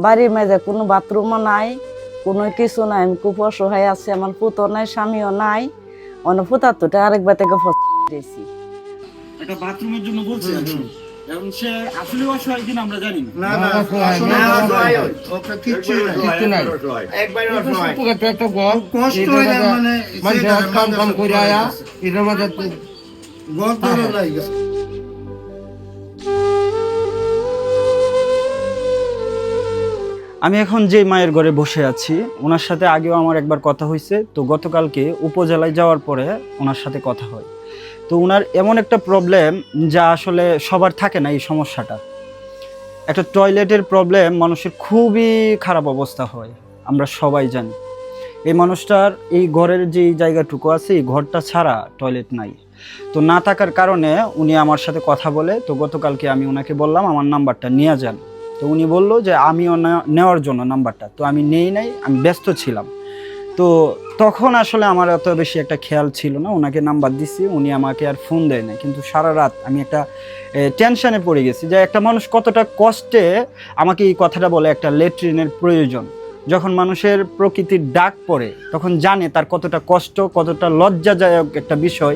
বাড়ির মেঝে কোনো বাথরুমও নাই, কোনো কিছু নাই। আমি খুব অসহায় আছি, আমার পুতো নাই, স্বামীও নাই। অন্য পুতার তো আরেকবার থেকে ফসি একটা বাথরুমের জন্য বলছি আর কি। এখন সে আসলে অসহায় কিনা আমরা জানি না। না না আসলে অসহায় ওকে কিচ্ছু নাই একবারে অসহায় একটা ঘর কষ্ট হইলে মানে মানুষ কাম কাম করে আয়া এটার মধ্যে ঘর তোর লাগে আমি এখন যে মায়ের ঘরে বসে আছি ওনার সাথে আগেও আমার একবার কথা হয়েছে। তো গতকালকে উপজেলায় যাওয়ার পরে ওনার সাথে কথা হয়। তো ওনার এমন একটা প্রবলেম যা আসলে সবার থাকে না, এই সমস্যাটা একটা টয়লেটের প্রবলেম। মানুষের খুবই খারাপ অবস্থা হয়, আমরা সবাই জানি। এই মানুষটার এই ঘরের যে জায়গাটুকু আছে এই ঘরটা ছাড়া টয়লেট নাই। তো না থাকার কারণে উনি আমার সাথে কথা বলে। তো গতকালকে আমি ওনাকে বললাম আমার নাম্বারটা নিয়ে যান। তো উনি বললো যে আমিও নেওয়ার জন্য নাম্বারটা। তো আমি নেই নাই, আমি ব্যস্ত ছিলাম। তো তখন আসলে আমার অত বেশি একটা খেয়াল ছিল না, ওনাকে নাম্বার দিছি, উনি আমাকে আর ফোন দেয় না। কিন্তু সারা রাত আমি একটা টেনশনে পড়ে গেছি যে একটা মানুষ কতটা কষ্টে আমাকে এই কথাটা বলে একটা ল্যাট্রিনের প্রয়োজন। যখন মানুষের প্রকৃতির ডাক পড়ে তখন জানে তার কতটা কষ্ট, কতটা লজ্জাদায়ক একটা বিষয়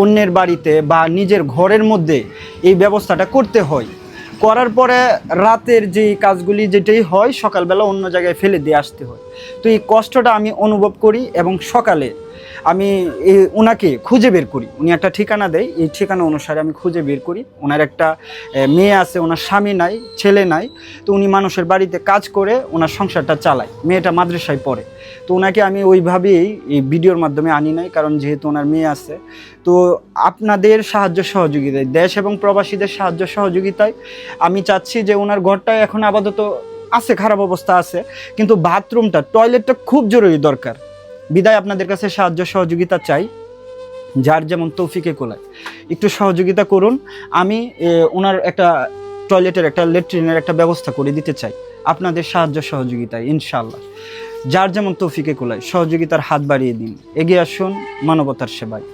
অন্যের বাড়িতে বা নিজের ঘরের মধ্যে এই ব্যবস্থাটা করতে হয়। করার পরে রাতের যে কাজগুলি যেটাই হয় সকালবেলা অন্য জায়গায় ফেলে দিয়ে আসতে হয়। তো এই কষ্টটা আমি অনুভব করি এবং সকালে আমি ওনাকে খুঁজে বের করি। উনি একটা ঠিকানা দেয়, এই ঠিকানা অনুসারে আমি খুঁজে বের করি। ওনার একটা মেয়ে আছে, ওনার স্বামী নাই, ছেলে নাই। তো উনি মানুষের বাড়িতে কাজ করে ওনার সংসারটা চালায়, মেয়েটা মাদ্রাসায় পড়ে। তো ওনাকে আমি ওইভাবেই এই ভিডিওর মাধ্যমে আনি নাই, কারণ যেহেতু ওনার মেয়ে আছে। তো আপনাদের সাহায্য সহযোগিতায়, দেশ এবং প্রবাসীদের সাহায্য সহযোগিতায় আমি চাচ্ছি যে ওনার ঘরটা এখন আপাতত আছে, খারাপ অবস্থা আছে, কিন্তু বাথরুমটা, টয়লেটটা খুব জরুরি দরকার। বিদায় আপনাদের কাছে সাহায্য সহযোগিতা চাই, যার যেমন তৌফিকে কোলায় একটু সহযোগিতা করুন। আমি ওনার একটা টয়লেটের, একটা ল্যাট্রিনের একটা ব্যবস্থা করে দিতে চাই আপনাদের সাহায্য সহযোগিতায় ইনশাআল্লাহ। যার যেমন তৌফিকে কোলায় সহযোগিতার হাত বাড়িয়ে দিন, এগিয়ে আসুন মানবতার সেবায়।